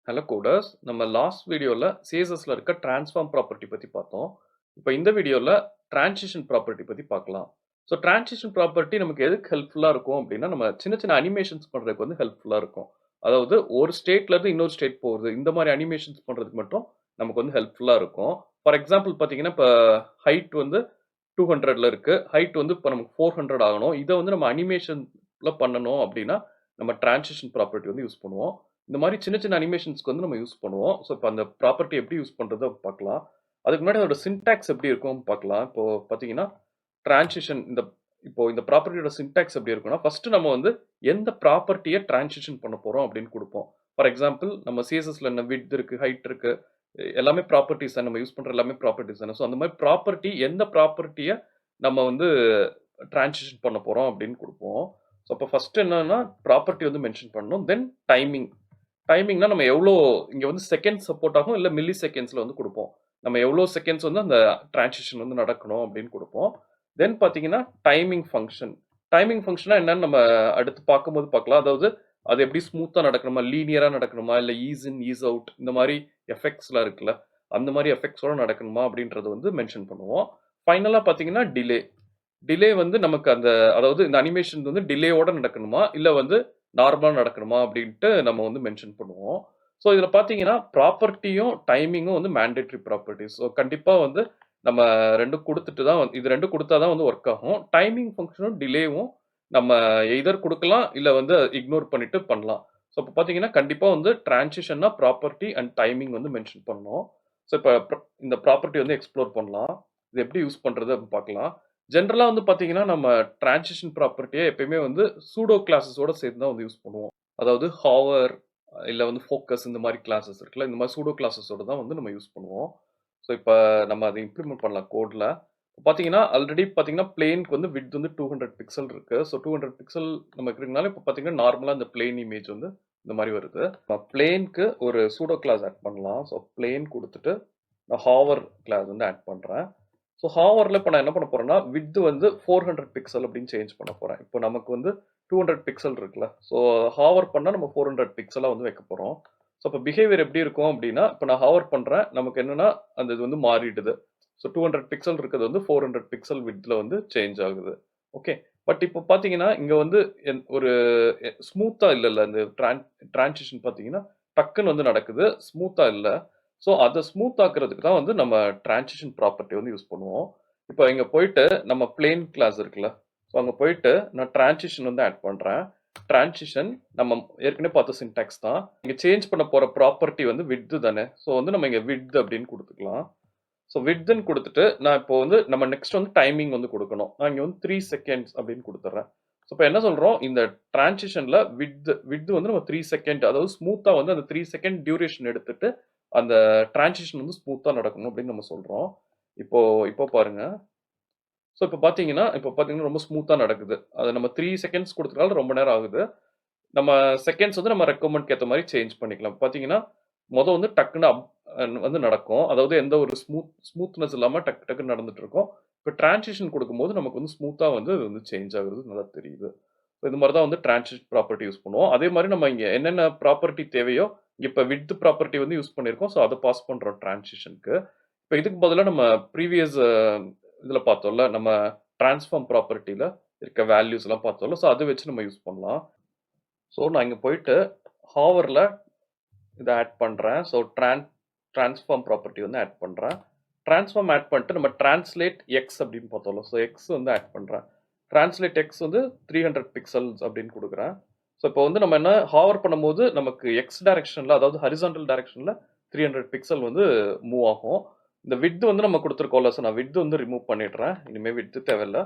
Hello coders, நம்ம last வீடியோவில் சிஎஸ்எஸ்ல இருக்க ட்ரான்ஸ்ஃபார்ம் ப்ராப்பர்ட்டி பற்றி பார்த்தோம். இப்போ இந்த வீடியோவில் ட்ரான்சிஷன் ப்ராப்பர்ட்டி பற்றி பார்க்கலாம். ஸோ ட்ரான்சிஷன் ப்ராப்பர்ட்டி நமக்கு எதுக்கு ஹெல்ப்ஃபுல்லாக இருக்கும் அப்படின்னா, நம்ம சின்ன சின்ன அனிமேஷன்ஸ் பண்ணுறதுக்கு வந்து ஹெல்ப்ஃபுல்லாக இருக்கும். அதாவது ஒரு ஸ்டேட்லேருந்து இன்னொரு ஸ்டேட் போகுது, இந்த மாதிரி அனிமேஷன்ஸ் பண்ணுறதுக்கு மட்டும் நமக்கு வந்து ஹெல்ப்ஃபுல்லாக இருக்கும். ஃபார் எக்ஸாம்பிள் பார்த்தீங்கன்னா, இப்போ ஹைட் வந்து 200ல் இருக்குது, ஹைட் வந்து இப்போ நமக்கு 400 ஆகணும். இதை வந்து நம்ம அனிமேஷனில் பண்ணணும் அப்படின்னா நம்ம ட்ரான்சிஷன் ப்ராப்பர்ட்டி வந்து யூஸ் பண்ணுவோம். இந்த மாதிரி சின்ன சின்ன அனிமேஷன்ஸ்க்கு வந்து நம்ம யூஸ் பண்ணுவோம். ஸோ இப்போ அந்த ப்ராப்பர்ட்டி எப்படி யூஸ் பண்ணுறதை பார்க்கலாம். அதுக்கு முன்னாடி அதோட சின்டாக்ஸ் எப்படி இருக்கும் பார்க்கலாம். இப்போ பார்த்தீங்கன்னா ட்ரான்சிஷன் இந்த ப்ராப்பர்ட்டியோட சின்டாக்ஸ் எப்படி இருக்குன்னா, ஃபர்ஸ்ட் நம்ம வந்து எந்த ப்ராப்பர்ட்டியை ட்ரான்சிஷன் பண்ண போகிறோம் அப்படின்னு கொடுப்போம். ஃபார் எக்ஸாம்பிள் நம்ம சிஎஸ்எஸ்ல என்ன விட்த் இருக்குது, ஹைட் இருக்குது, எல்லாமே ப்ராப்பர்ட்டிஸ் தான். நம்ம யூஸ் பண்ணுற எல்லாமே ப்ராப்பர்ட்டிஸ் தானே. ஸோ அந்த மாதிரி ப்ராப்பர்ட்டி எந்த ப்ராப்பர்ட்டியை நம்ம வந்து ட்ரான்சிஷன் பண்ண போகிறோம் அப்படின்னு கொடுப்போம். ஸோ அப்போ ஃபர்ஸ்ட் என்னன்னா ப்ராப்பர்ட்டி வந்து மென்ஷன் பண்ணணும். தென் டைமிங்னா நம்ம எவ்வளோ இங்கே வந்து செகண்ட் சப்போர்ட் ஆகும், இல்லை மில்லி செகண்ட்ஸில் வந்து கொடுப்போம். நம்ம எவ்வளோ செகண்ட்ஸ் வந்து அந்த ட்ரான்சிஷன் வந்து நடக்கணும் அப்படின்னு கொடுப்போம். தென் பார்த்தீங்கன்னா டைமிங் ஃபங்க்ஷனாக என்னன்னு நம்ம அடுத்து பார்க்கும்போது பார்க்கலாம். அதாவது அது எப்படி ஸ்மூத்தாக நடக்கணுமா, லீனியராக நடக்கணுமா, இல்லை ஈஸ் இன் ஈஸ் அவுட் இந்த மாதிரி எஃபெக்ட்ஸ்லாம் இருக்குல்ல, அந்த மாதிரி எஃபெக்ட்ஸோட நடக்கணுமா அப்படின்றது வந்து மென்ஷன் பண்ணுவோம். ஃபைனலாக பார்த்தீங்கன்னா டிலே வந்து நமக்கு அதாவது இந்த அனிமேஷன் வந்து டிலேயோட நடக்கணுமா, இல்லை வந்து நார்மலாக நடக்கணுமா அப்படின்ட்டு நம்ம வந்து மென்ஷன் பண்ணுவோம். ஸோ இதில் பார்த்தீங்கன்னா ப்ராப்பர்ட்டியும் டைமிங்கும் வந்து மேண்டேட்ரி ப்ராப்பர்ட்டிஸ். ஸோ கண்டிப்பாக வந்து நம்ம ரெண்டும் கொடுத்துட்டு தான் இது ரெண்டும் கொடுத்தா தான் வந்து ஒர்க் ஆகும். டைமிங் ஃபங்க்ஷனும் டிலேவும் நம்ம எதர் கொடுக்கலாம், இல்லை வந்து இக்னோர் பண்ணிட்டு பண்ணலாம். ஸோ இப்போ பார்த்தீங்கன்னா கண்டிப்பாக வந்து டிரான்சிஷன்னா ப்ராப்பர்ட்டி அண்ட் டைமிங் வந்து மென்ஷன் பண்ணணும். ஸோ இப்போ இந்த ப்ராப்பர்ட்டி வந்து எக்ஸ்ப்ளோர் பண்ணலாம். இது எப்படி யூஸ் பண்ணுறது அப்படின்னு பார்க்கலாம். ஜென்ரலாக வந்து பார்த்தீங்கன்னா நம்ம டிரான்சிஷன் ப்ராப்பர்ட்டியை எப்பயுமே வந்து சூடோ கிளாஸஸோட சேர்த்து தான் வந்து யூஸ் பண்ணுவோம். அதாவது ஹாவர் இல்லை வந்து ஃபோக்கஸ் இந்த மாதிரி கிளாஸஸ் இருக்குல்ல, இந்த மாதிரி சூடோ கிளாஸஸோட தான் வந்து நம்ம யூஸ் பண்ணுவோம். ஸோ இப்போ நம்ம அதை இம்ப்ளிமெண்ட் பண்ணலாம் கோடில். பார்த்தீங்கன்னா ஆல்ரெடி பார்த்தீங்கன்னா பிளேனுக்கு வந்து விட்த் வந்து 200 பிக்சல் இருக்குது. ஸோ 200 பிக்சல் நம்ம இருக்கிறதுனால இப்போ பார்த்தீங்கன்னா நார்மலாக இந்த பிளேன் இமேஜ் வந்து இந்த மாதிரி வருது. பிளேனுக்கு ஒரு சூடோ கிளாஸ் ஆட் பண்ணலாம். ஸோ பிளேன் கொடுத்துட்டு நான் ஹாவர் கிளாஸ் வந்து ஆட் பண்ணுறேன். ஸோ ஹாவரில் இப்போ நான் என்ன பண்ண போகிறேன்னா வித் வந்து 400 பிக்சல் அப்படின்னு சேஞ்ச் பண்ண போகிறேன். இப்போ நமக்கு வந்து 200 பிக்சல் இருக்குல்ல, ஸோ ஹாவர் பண்ணால் நம்ம 400 பிக்சலாக வந்து வைக்க போகிறோம். ஸோ இப்போ பிஹேவியர் எப்படி இருக்கும் அப்படின்னா, இப்போ நான் ஹாவர் பண்ணுறேன், நமக்கு என்னென்னா அந்த இது வந்து மாறிடுது. ஸோ 200 பிக்சல் இருக்கிறது வந்து 400 பிக்சல் வித்தில் வந்து சேஞ்ச் ஆகுது. ஓகே, பட் இப்போ பார்த்தீங்கன்னா இங்கே வந்து ஒரு ஸ்மூத்தாக இல்லைல்ல, இந்த டிரான்சிஷன் பார்த்தீங்கன்னா டக்குன்னு வந்து நடக்குது, ஸ்மூத்தாக இல்லை. ஸோ அதை ஸ்மூத் ஆக்குறதுக்கு தான் வந்து நம்ம டிரான்சிஷன் ப்ராப்பர்ட்டி வந்து யூஸ் பண்ணுவோம். இப்போ இங்கே போயிட்டு நம்ம பிளேன் கிளாஸ் இருக்குல்ல, ஸோ அங்கே போயிட்டு நான் டிரான்சிஷன் வந்து ஆட் பண்ணுறேன். டிரான்சிஷன் நம்ம ஏற்கனவே பார்த்த சின்டாக்ஸ் தான். இங்கே சேஞ்ச் பண்ண போகிற ப்ராப்பர்ட்டி வந்து விட்த் தானே. ஸோ வந்து நம்ம இங்கே விட்த் அப்படின்னு கொடுத்துக்கலாம். ஸோ விட்த்ன்னு கொடுத்துட்டு நான் இப்போ வந்து நம்ம நெக்ஸ்ட் வந்து டைமிங் வந்து கொடுக்கணும். நான் இங்கே வந்து 3 செகண்ட்ஸ் அப்படின்னு கொடுத்துட்றேன். ஸோ இப்போ என்ன சொல்கிறோம், இந்த டிரான்சிஷனில் விட்த் வந்து நம்ம 3 செகண்ட், அதாவது ஸ்மூத்தாக வந்து அந்த 3 செகண்ட் டியூரேஷன் எடுத்துட்டு அந்த டிரான்சிஷன் வந்து ஸ்மூத்தாக நடக்கணும் அப்படின்னு நம்ம சொல்கிறோம். இப்போ பாருங்க. ஸோ இப்போ பார்த்தீங்கன்னா ரொம்ப ஸ்மூத்தாக நடக்குது. அதை நம்ம 3 செகண்ட்ஸ் கொடுத்தனால ரொம்ப நேரம் ஆகுது. நம்ம செகண்ட்ஸ் வந்து நம்ம ரெக்கமெண்ட்க்கு ஏற்ற மாதிரி சேஞ்ச் பண்ணிக்கலாம். பார்த்தீங்கன்னா வந்து டக்குன்னு வந்து நடக்கும். அதாவது எந்த ஒரு ஸ்மூத்னஸ் இல்லாமல் டக்குன்னு நடந்துட்டு இருக்கும். இப்போ டிரான்சிஷன் கொடுக்கும்போது நமக்கு வந்து ஸ்மூத்தாக வந்து இது வந்து சேஞ்ச் ஆகுது, நல்லா தெரியுது. ஸோ இது மாதிரி தான் வந்து டிரான்சிஷன் ப்ராப்பர்ட்டி யூஸ் பண்ணுவோம். அதே மாதிரி நம்ம இங்கே என்னென்ன ப்ராப்பர்ட்டி தேவையோ இப்போ வித் ப்ராப்பர்ட்டி வந்து யூஸ் பண்ணியிருக்கோம். ஸோ அதை பாஸ் பண்ணுறோம் டிரான்சிஷனுக்கு. இப்போ இதுக்கு பதிலாக நம்ம ப்ரீவியஸ் இதில் பார்த்தோம்ல, நம்ம டிரான்ஸ்ஃபார்ம் ப்ராப்பர்ட்டியில் இருக்க வேல்யூஸ்லாம் பார்த்தோம்ல, ஸோ அதை வச்சு நம்ம யூஸ் பண்ணலாம். ஸோ நான் இங்கே போயிட்டு ஹாவரில் இதை ஆட் பண்ணுறேன். ஸோ டிரான்ஸ்ஃபார்ம் ப்ராப்பர்ட்டி வந்து ஆட் பண்ணுறேன். டிரான்ஸ்ஃபார்ம் ஆட் பண்ணிட்டு நம்ம டிரான்ஸ்லேட் எக்ஸ் அப்படின்னு பார்த்தோம்ல, ஸோ எக்ஸ் வந்து ஆட் பண்ணுறேன். டிரான்ஸ்லேட் எக்ஸ் வந்து 300 பிக்சல்ஸ் அப்படின்னு கொடுக்குறேன். ஸோ இப்போ வந்து நம்ம என்ன ஹாவர் பண்ணும்போது நமக்கு எக்ஸ் டைரக்ஷனில், அதாவது ஹரிசாண்டல் டைரக்ஷனில் 300 பிக்சல் வந்து மூவ் ஆகும். இந்த விட்த் வந்து நம்ம கொடுத்துருக்கோம்ல, ஸோ நான் விட்த் வந்து ரிமூவ் பண்ணிடுறேன். இனிமேல் விட்த் தேவையில்லை.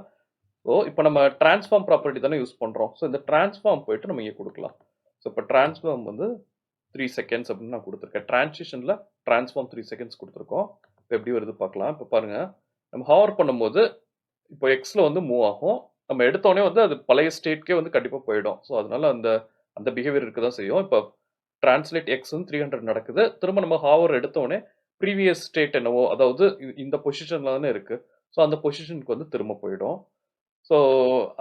ஸோ இப்போ நம்ம டிரான்ஸ்ஃபார்ம் ப்ராப்பர்ட்டி தானே யூஸ் பண்ணுறோம். ஸோ இந்த டிரான்ஸ்ஃபார்ம் போயிட்டு நம்ம இங்கே கொடுக்கலாம். ஸோ இப்போ டிரான்ஸ்ஃபார்ம் வந்து 3 செகண்ட்ஸ் அப்படின்னு நான் கொடுத்துருக்கேன். டிரான்சிஷனில் டிரான்ஸ்ஃபார்ம் 3 செகண்ட்ஸ் கொடுத்துருக்கோம். இப்போ எப்படி வருது பார்க்கலாம். இப்போ பாருங்கள், நம்ம ஹாவர் பண்ணும்போது இப்போ எக்ஸில் வந்து மூவ் ஆகும். நம்ம எடுத்தோடனே வந்து அது பழைய ஸ்டேட்கே வந்து கண்டிப்பாக போயிடும். ஸோ அதனால அந்த பிஹேவியர் இருக்க தான் செய்யும். இப்போ டிரான்ஸ்லேட் எக்ஸ் வந்து 300 நடக்குது. திரும்ப நம்ம ஹாவர் எடுத்தோடனே ப்ரீவியஸ் ஸ்டேட் என்னவோ, அதாவது இந்த பொசிஷனில் தானே இருக்குது, ஸோ அந்த பொசிஷனுக்கு வந்து திரும்ப போயிடும். ஸோ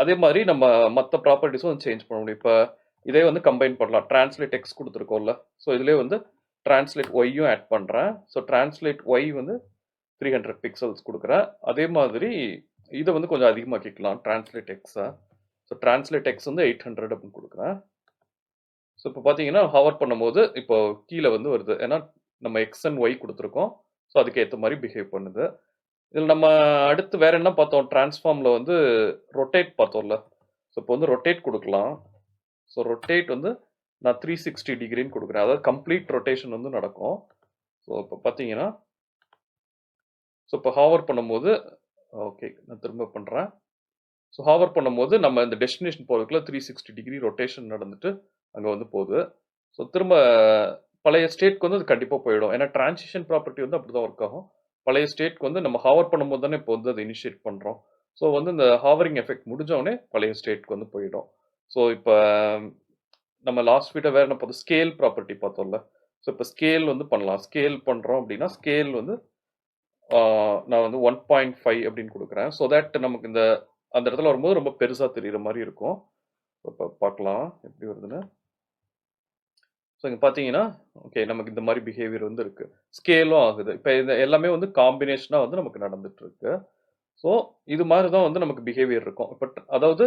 அதே மாதிரி நம்ம மற்ற ப்ராப்பர்ட்டிஸும் வந்து சேஞ்ச் பண்ண முடியும். இப்போ இதே வந்து கம்பைன் பண்ணலாம். டிரான்ஸ்லேட் எக்ஸ் கொடுத்துருக்கோம்ல, ஸோ இதிலே வந்து டிரான்ஸ்லேட் ஒய்யும் ஆட் பண்ணுறேன். ஸோ டிரான்ஸ்லேட் ஒய் வந்து 300 பிக்சல்ஸ் கொடுக்குறேன். அதே மாதிரி இதை வந்து கொஞ்சம் அதிகமாக்கிக்கலாம் டிரான்ஸ்லேட் எக்ஸை. ஸோ டிரான்ஸ்லேட் எக்ஸ் வந்து 800 அப்படின்னு கொடுக்குறேன். ஸோ இப்போ பார்த்தீங்கன்னா ஹவர் பண்ணும்போது இப்போ கீழே வந்து வருது. ஏன்னா நம்ம எக்ஸ் அண்ட் ஒய் கொடுத்துருக்கோம். ஸோ அதுக்கு ஏற்ற மாதிரி பிஹேவ் பண்ணுது. இதில் நம்ம அடுத்து வேற என்ன பார்த்தோம்? டிரான்ஸ்ஃபார்மில் வந்து ரொட்டேட் பார்த்தோம்ல. ஸோ இப்போ வந்து ரொட்டேட் கொடுக்கலாம். ஸோ ரொட்டேட் வந்து நான் 360 டிகிரின்னு கொடுக்குறேன். அதாவது கம்ப்ளீட் ரொட்டேஷன் வந்து நடக்கும். ஸோ இப்போ பார்த்தீங்கன்னா ஸோ இப்போ ஹாவர் பண்ணும்போது ஓகே நான் திரும்ப பண்ணுறேன். ஸோ ஹாவர் பண்ணும்போது நம்ம இந்த டெஸ்டினேஷன் போகிறதுக்குள்ள 360 டிகிரி ரொட்டேஷன் நடந்துட்டு அங்கே வந்து போகுது. ஸோ திரும்ப பழைய ஸ்டேட்க்கு வந்து அது கண்டிப்பாக போயிடும். ஏன்னா டிரான்சிஷன் ப்ராப்பர்ட்டி வந்து அப்படி தான் ஒர்க் ஆகும். பழைய ஸ்டேட்க்கு வந்து நம்ம ஹாவர் பண்ணும்போது தானே இப்போ வந்து அதை இனிஷியேட் பண்ணுறோம். ஸோ வந்து இந்த ஹாவரிங் எஃபெக்ட் முடிஞ்சோடனே பழைய ஸ்டேட்க்கு வந்து போயிடும். ஸோ இப்போ நம்ம லாஸ்ட் வீடியோ வேற என்ன பார்த்தோம்? ஸ்கேல் ப்ராப்பர்ட்டி பார்த்தோம்ல. ஸோ இப்போ ஸ்கேல் வந்து பண்ணலாம். ஸ்கேல் பண்ணுறோம் அப்படின்னா ஸ்கேல் வந்து நான் வந்து 1.5 அப்படின்னு கொடுக்குறேன். ஸோ தட் நமக்கு இந்த அந்த இடத்துல வரும்போது ரொம்ப பெருசாக தெரிகிற மாதிரி இருக்கும். இப்போ பார்க்கலாம் எப்படி வருதுன்னு. ஸோ இங்கே பார்த்தீங்கன்னா ஓகே நமக்கு இந்த மாதிரி பிஹேவியர் வந்து இருக்கு. ஸ்கேலும் ஆகுது. இப்போ இது எல்லாமே வந்து காம்பினேஷனாக வந்து நமக்கு நடந்துட்டு இருக்கு. ஸோ இது மாதிரி தான் வந்து நமக்கு பிஹேவியர் இருக்கும். இப்போ அதாவது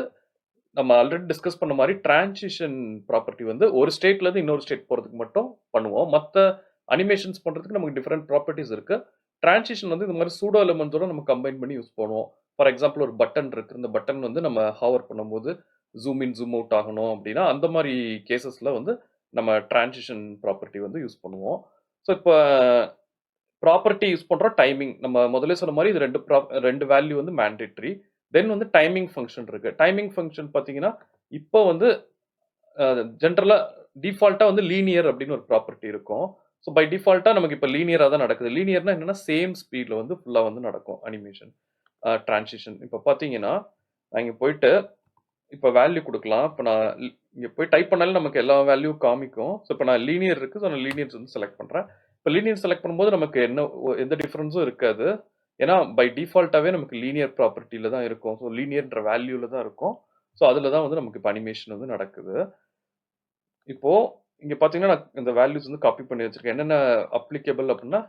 நம்ம ஆல்ரெடி டிஸ்கஸ் பண்ண மாதிரி டிரான்சிஷன் ப்ராப்பர்ட்டி வந்து ஒரு ஸ்டேட்ல இருந்து இன்னொரு ஸ்டேட் போகிறதுக்கு மட்டும் பண்ணுவோம். மற்ற அனிமேஷன்ஸ் பண்ணுறதுக்கு நமக்கு டிஃப்ரெண்ட் ப்ராப்பர்ட்டிஸ் இருக்கு. டிரான்சிஷன் வந்து இந்த மாதிரி சூடோ எலிமெண்ட்ஸோட நம்ம கம்பைன் பண்ணி யூஸ் பண்ணுவோம். ஃபார் எக்ஸாம்பிள் ஒரு பட்டன் இருக்கு. இந்த பட்டன் வந்து நம்ம ஹவர் பண்ணும்போது ஜூம் இன் ஜூம் அவுட் ஆகணும் அப்படின்னா அந்த மாதிரி கேசஸ்ல வந்து நம்ம டிரான்சிஷன் ப்ராப்பர்ட்டி வந்து யூஸ் பண்ணுவோம். ஸோ இப்போ ப்ராப்பர்ட்டி யூஸ் பண்றோம் டைமிங். நம்ம முதல்ல சொன்ன மாதிரி இது ரெண்டு வேல்யூ வந்து மேண்டேட்டரி. தென் வந்து டைமிங் ஃபங்க்ஷன் இருக்கு. டைமிங் ஃபங்க்ஷன் பார்த்தீங்கன்னா இப்போ வந்து ஜென்ரலா டிஃபால்ட்டா வந்து லீனியர் அப்படின்னு ஒரு ப்ராப்பர்ட்டி இருக்கும். ஸோ பை டிஃபால்ட்டா நமக்கு இப்போ லீனியரா தான் நடக்குது. லீனியர்னா என்னன்னா சேம் ஸ்பீட்ல வந்து ஃபுல்லா வந்து நடக்கும் அனிமேஷன் டிரான்சிஷன். இப்போ பார்த்தீங்கன்னா நான் இங்க போயிட்டு இப்போ வேல்யூ கொடுக்கலாம். இப்போ நான் இங்க போய் டைப் பண்ணாலும் நமக்கு எல்லா வேல்யூ காமிக்கும். ஸோ இப்போ நான் லீனியர் இருக்கு. ஸோ நான் லீனியர்ஸ் வந்து செலக்ட் பண்றேன். இப்போ லீனியர் செலக்ட் பண்ணும்போது நமக்கு எந்த டிஃபரன்ஸும் இருக்காது. ஏன்னா பை டிஃபால்ட்டாவே நமக்கு லீனியர் ப்ராப்பர்ட்டில தான் இருக்கும். ஸோ லீனியர்ன்ற வேல்யூல தான் இருக்கும். ஸோ அதில் தான் வந்து நமக்கு இப்போ அனிமேஷன் வந்து நடக்குது. இப்போ இங்க பார்த்தீங்கன்னா நான் இந்த வேல்யூஸ் வந்து காப்பி பண்ணி வச்சிருக்கேன். என்னென்ன அப்ளிகபிள் அப்படின்னா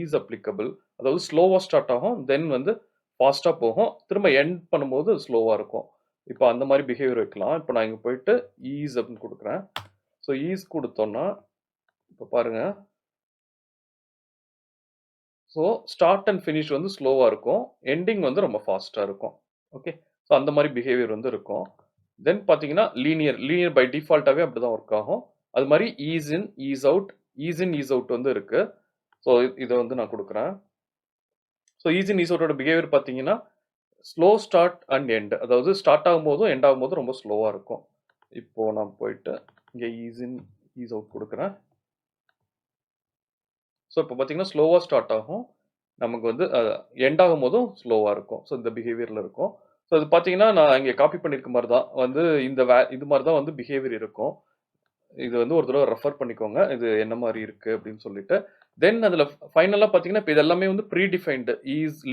ஈஸ் அப்ளிகபிள். அதாவது ஸ்லோவா ஸ்டார்ட் ஆகும். தென் வந்து ஃபாஸ்டா போகும். திரும்ப எண்ட் பண்ணும்போது ஸ்லோவா இருக்கும். இப்போ அந்த மாதிரி பிஹேவியர் வைக்கலாம். இப்போ நான் இங்க போயிட்டு ஈஸ் அப்படின்னு கொடுக்குறேன். ஸோ ஈஸ் கொடுத்தோம்னா இப்போ பாருங்க. ஸோ ஸ்டார்ட் அண்ட் ஃபினிஷ் வந்து ஸ்லோவா இருக்கும். எண்டிங் வந்து ரொம்ப ஃபாஸ்டா இருக்கும். ஓகே. ஸோ அந்த மாதிரி பிஹேவியர் வந்து இருக்கும். தென் பார்த்தீங்கன்னா லீனியர் பை டிஃபால்ட்டாவே அப்படிதான் ஒர்க் ஆகும். அது மாதிரி ஈஸ் இன் ஈஸ் அவுட் வந்து இருக்கு. ஸோ இதை வந்து நான் கொடுக்குறேன். ஸோ ஈஸ் இன் ஈஸ் அவுட்டோட பிஹேவியர் பார்த்தீங்கன்னா ஸ்லோ ஸ்டார்ட் அண்ட் எண்ட். அதாவது ஸ்டார்ட் ஆகும்போதும் எண்ட் ஆகும்போதும் ரொம்ப ஸ்லோவா இருக்கும். இப்போ நான் போயிட்டு இங்கே ஈஸ் இன் ஈஸ் அவுட் கொடுக்குறேன். ஸோ இப்போ பார்த்தீங்கன்னா ஸ்லோவா ஸ்டார்ட் ஆகும். நமக்கு வந்து எண்ட் ஆகும்போதும் ஸ்லோவா இருக்கும். ஸோ இந்த பிஹேவியர்ல இருக்கும். ஸோ இது பார்த்தீங்கன்னா நான் இங்கே காப்பி பண்ணியிருக்க மாதிரி தான் வந்து இது மாதிரி தான் வந்து பிஹேவியர் இருக்கும். இது வந்து ஒரு தடவை ரெஃபர் பண்ணிக்கோங்க. இது என்ன மாதிரி இருக்கு அப்படின்னு சொல்லிட்டு. தென் அதில் ஃபைனலாக பார்த்தீங்கன்னா இப்போ இது எல்லாமே வந்து predefined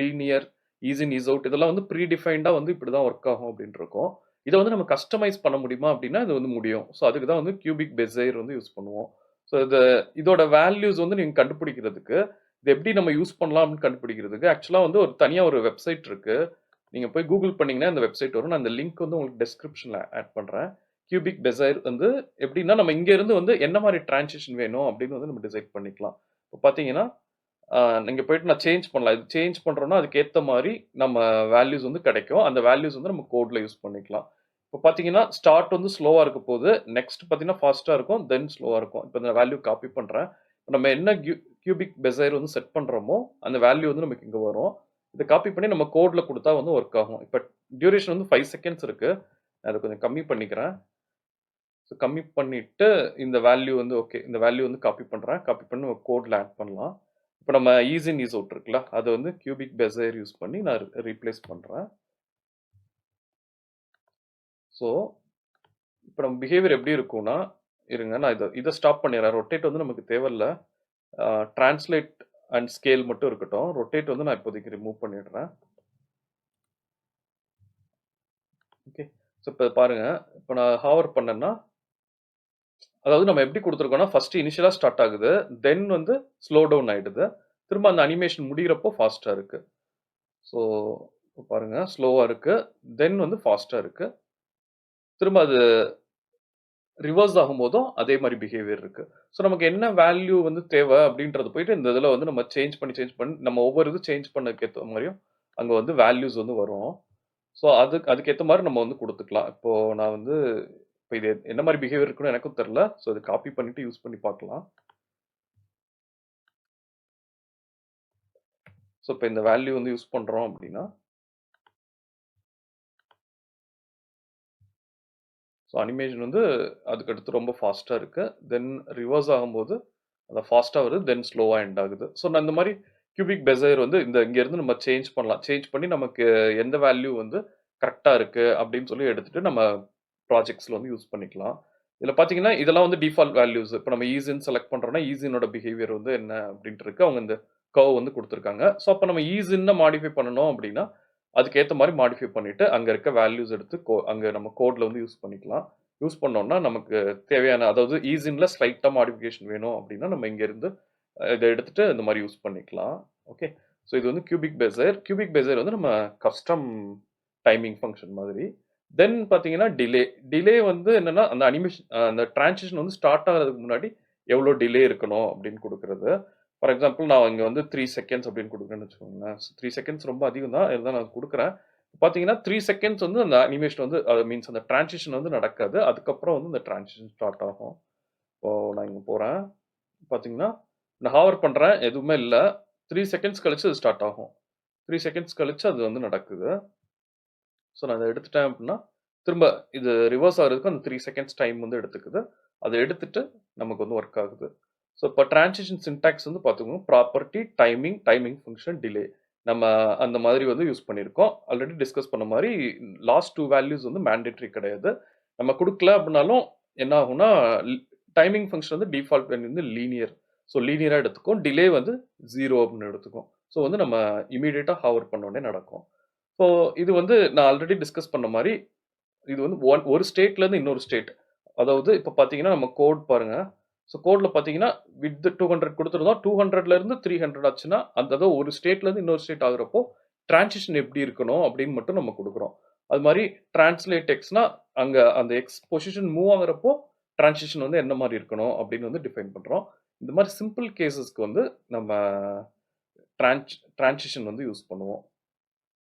linear, ease in ease out இதெல்லாம் வந்து ப்ரீ டிஃபைன்டாக வந்து இப்படி தான் ஒர்க் ஆகும் அப்படின்னு இருக்கும். இதை வந்து நம்ம கஸ்டமைஸ் பண்ண முடியுமா அப்படின்னா இது வந்து முடியும். ஸோ அதுக்கு தான் வந்து கியூபிக் பெசைர் வந்து யூஸ் பண்ணுவோம். ஸோ இதோட வேல்யூஸ் வந்து நீங்கள் கண்டுபிடிக்கிறதுக்கு இது எப்படி நம்ம யூஸ் பண்ணலாம் அப்படின்னு கண்டுபிடிக்கிறதுக்கு ஆக்சுவலாக வந்து ஒரு தனியாக ஒரு வெப்சைட் இருக்கு. நீங்கள் போய் கூகுள் பண்ணீங்கன்னா இந்த வெப்சைட் வரும். நான் இந்த லிங்க் வந்து உங்களுக்கு டெஸ்கிரிப்ஷனில் ஆட் பண்ணுறேன். கியூபிக் பெசைர் வந்து எப்படின்னா நம்ம இங்க இருந்து வந்து என்ன மாதிரி டிரான்சிஷன் வேணும் அப்படின்னு வந்து நம்ம டிசைட் பண்ணிக்கலாம். இப்போ பார்த்தீங்கன்னா நீங்க போயிட்டு நான் சேஞ்ச் பண்ணலாம். இது சேஞ்ச் பண்றோம்னா அதுக்கு ஏத்த மாதிரி நம்ம வேல்யூஸ் வந்து கிடைக்கும். அந்த வேல்யூஸ் வந்து நம்ம கோட்ல யூஸ் பண்ணிக்கலாம். இப்போ பார்த்தீங்கன்னா ஸ்டார்ட் வந்து ஸ்லோவா இருக்க போது. நெக்ஸ்ட் பார்த்தீங்கன்னா ஃபாஸ்டா இருக்கும். தென் ஸ்லோவா இருக்கும். இப்போ இந்த வேல்யூ காப்பி பண்றேன். நம்ம என்ன கியூபிக் பெசைர் வந்து செட் பண்றோமோ அந்த வேல்யூ வந்து நமக்கு இங்க வரும். இதை காப்பி பண்ணி நம்ம கோட்ல கொடுத்தா வந்து ஒர்க் ஆகும். இப்போ டியூரேஷன் வந்து 5 செகண்ட்ஸ் இருக்கு. நான் அதை கொஞ்சம் கம்மி பண்ணிக்கிறேன். ஸோ கம்மி பண்ணிட்டு இந்த வேல்யூ வந்து ஓகே. இந்த வேல்யூ வந்து காப்பி பண்ணுறேன். காப்பி பண்ணி ஒரு கோடில் ஆட் பண்ணலாம். இப்போ நம்ம ஈஸ் இன் ஈஸ் அவுட் இருக்குல்ல அதை வந்து கியூபிக் பெசைர் யூஸ் பண்ணி நான் ரீப்ளேஸ் பண்ணுறேன். ஸோ இப்போ நம்ம பிஹேவியர் எப்படி இருக்கும்னா இருங்க நான் இதை ஸ்டாப் பண்ணிடுறேன். ரொட்டேட் வந்து நமக்கு தேவையில்லை. டிரான்ஸ்லேட் அண்ட் ஸ்கேல் மட்டும் இருக்கட்டும். ரொட்டேட் வந்து நான் இப்போதைக்கு ரிமூவ் பண்ணிடுறேன். ஓகே. ஸோ இப்போ பாருங்க இப்போ நான் ஹாவர் பண்ணேன்னா அதாவது நம்ம எப்படி குடுத்துருக்கோம்னா, ஃபர்ஸ்ட் இனிஷியலா ஸ்டார்ட் ஆகுது. தென் வந்து ஸ்லோ டவுன் ஆயிடுது. திரும்ப அந்த அனிமேஷன் முடியிறப்போ ஃபாஸ்ட்டா இருக்கு. ஸோ பாருங்க ஸ்லோவா இருக்கு. தென் வந்து ஃபாஸ்ட்டா இருக்கு. திரும்ப அது ரிவர்ஸ் ஆகும்போதும் அதே மாரி பிஹேவியர் இருக்கு. ஸோ நமக்கு என்ன வேல்யூ வந்து தேவை அப்படின்றது போயிட்டு இந்த இதில வந்து நம்ம சேஞ்ச் பண்ணி நம்ம ஒவ்வொரு இது சேஞ்ச் பண்ணதுக்கு ஏத்த மாரியும் அங்க வந்து வேல்யூஸ் வந்து வரும். ஸோ அதுக்கேத்த மாரி நம்ம வந்து குடுத்துக்கலாம். இப்போ நான் வந்து இப்ப இது என்ன மாரி பிஹேவியர் இருக்குன்னு எனக்கும் தெரியல. ஸோ இத காப்பி பண்ணிட்டு யூஸ் பண்ணி பார்க்கலாம். ஸோ இப்ப இந்த வேல்யூ வந்து யூஸ் பண்றோம் அப்படின்னா, ஸோ அனிமேஷன் வந்து அதுக்கு அடுத்து ரொம்ப ஃபாஸ்ட்டா இருக்கு. தென் ரிவர்ஸ் ஆகும்போது அந்த ஃபாஸ்ட்டா வருது. தென் ஸ்லோவா எண்ட் ஆகுது. ஸோ நான் இந்த மாரி கியூபிக் பெசையர் வந்து இங்கேருந்து நம்ம சேஞ்ச் பண்ணலாம். சேஞ்ச் பண்ணி நமக்கு எந்த வேல்யூ வந்து கரெக்ட்டா இருக்கு அப்படின்னு சொல்லி எடுத்துட்டு நம்ம ப்ராஜெக்ட்ஸ்ல வந்து யூஸ் பண்ணிக்கலாம். இதில பார்த்தீங்கன்னா, இதெல்லாம் வந்து டிஃபால்ட் வேல்யூஸ். இப்ப நம்ம ஈஸின்னு செலக்ட் பண்றோம்னா, ஈஸினோட பிஹேவியர் வந்து என்ன அப்படின்ட்டு இருக்கு. அவங்க இந்த கர்வ் வந்து குடுத்துருக்காங்க. ஸோ அப்ப நம்ம ஈஸின்னு மாடிஃபை பண்ணணும் அப்படின்னா, அதுக்கு ஏத்த மாரி மாடிஃபை பண்ணிட்டு, அங்க இருக்க வேல்யூஸ் எடுத்து அங்க நம்ம கோட்ல வந்து யூஸ் பண்ணிக்கலாம். யூஸ் பண்ணோம்னா, நமக்கு தேவையான அதாவது ஈஸின்ல ஸ்லைட்டா மாடிஃபிகேஷன் வேணும் அப்படின்னா, நம்ம இங்கருந்து இத எடுத்துட்டு இந்த மாரி யூஸ் பண்ணிக்கலாம். ஓகே. ஸோ இது வந்து கியூபிக் பெசையர். கியூபிக் பெசையர் வந்து நம்ம கஸ்டம் டைமிங் ஃபங்ஷன் மாதிரி. தென் பார்த்தீங்கன்னா, டிலே. டிலே வந்து என்னன்னா, அந்த அனிமேஷன் அந்த டிரான்சிஷன் வந்து ஸ்டார்ட் ஆகுறதுக்கு முன்னாடி எவ்வளோ டிலே இருக்கணும் அப்படின்னு குடுக்குறது. ஃபார் எக்ஸாம்பிள் நான் இங்க வந்து 3 செகண்ட்ஸ் அப்படின்னு குடுக்குறேன்னு வச்சுக்கோங்களேன். 3 செகண்ட்ஸ் ரொம்ப அதிகம் தான். இருந்தாலும் நான் குடுக்குறேன். பார்த்தீங்கன்னா, 3 செகண்ட்ஸ் வந்து அந்த அனிமேஷன் வந்து மீன்ஸ் அந்த டிரான்சிஷன் வந்து நடக்காது. அதுக்கப்புறம் வந்து இந்த டிரான்சிஷன் ஸ்டார்ட் ஆகும். இப்போ நான் இங்க போறேன். பார்த்தீங்கன்னா, நான் ஹாவர் பண்றேன். எதுவுமே இல்ல. 3 செகண்ட்ஸ் கழிச்சு அது ஸ்டார்ட் ஆகும். 3 செகண்ட்ஸ் கழிச்சு அது வந்து நடக்குது. ஸோ நான் இத எடுத்துட்டேன் அப்டின்னா, திரும்ப இது ரிவர்ஸ் ஆகுறதுக்கு அந்த 3 செகண்ட்ஸ் டைம் வந்து எடுத்துக்குது. அத எடுத்துட்டு நமக்கு வந்து வொர்க் ஆகுது. ஸோ இப்ப டிரான்சிஷன் சின்டாக்ஸ் வந்து பார்த்துக்கோங்க. Property, timing, timing function, delay. நம்ம அந்த மாதிரி வந்து யூஸ் பண்ணியிருக்கோம். ஆல்ரெடி டிஸ்கஸ் பண்ண மாரி லாஸ்ட் 2 வேல்யூஸ் வந்து மேண்டேட்டரி கிடையாது. நம்ம குடுக்கல அப்டினாலும் என்ன ஆகும்னா, டைமிங் ஃபங்ஷன் வந்து டிஃபால்ட் வேல்யூ வந்து லீனியர். ஸோ லீனியரா எடுத்துக்கும். டிலே வந்து 0 அப்டின்னு எடுத்துக்கும். ஸோ வந்து நம்ம இம்மீடியேட்டா ஹாவர் பண்ண உடனே நடக்கும். ஸோ இது வந்து நான் ஆல்ரெடி டிஸ்கஸ் பண்ண மாரி, இது வந்து ஒரு ஸ்டேட்லேருந்து இன்னொரு ஸ்டேட். அதாவது இப்ப பார்த்தீங்கன்னா, நம்ம கோட் பாருங்க. ஸோ கோட்ல பார்த்தீங்கன்னா, விட்த் 200 குடுத்துருந்தோம். 200லேருந்து 300 ஆச்சுன்னா, அந்த அதாவது ஒரு ஸ்டேட்லேருந்து இன்னொரு ஸ்டேட் ஆகுறப்போ, டிரான்சிஷன் எப்படி இருக்கணும் அப்படின்னு மட்டும் நம்ம குடுக்குறோம். அது மாரி டிரான்ஸ்லேட் எக்ஸ்னா, அங்க அந்த எக்ஸ் பொசிஷன் மூவ் ஆகுறப்போ, டிரான்சிஷன் வந்து என்ன மாரி இருக்கணும் அப்படின்னு வந்து டிஃபைன் பண்றோம். இந்த மாரி சிம்பிள் கேஸஸ்க்கு வந்து நம்ம டிரான்சிஷன் வந்து யூஸ் பண்ணுவோம்.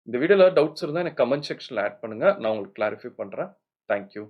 இந்த வீடியோல டவுட்ஸ் இருந்தா எனக்கு கமெண்ட் செக்ஷன்ல ஆட் பண்ணுங்க. நான் உங்களுக்கு கிளாரிஃபை பண்றேன். Thank you.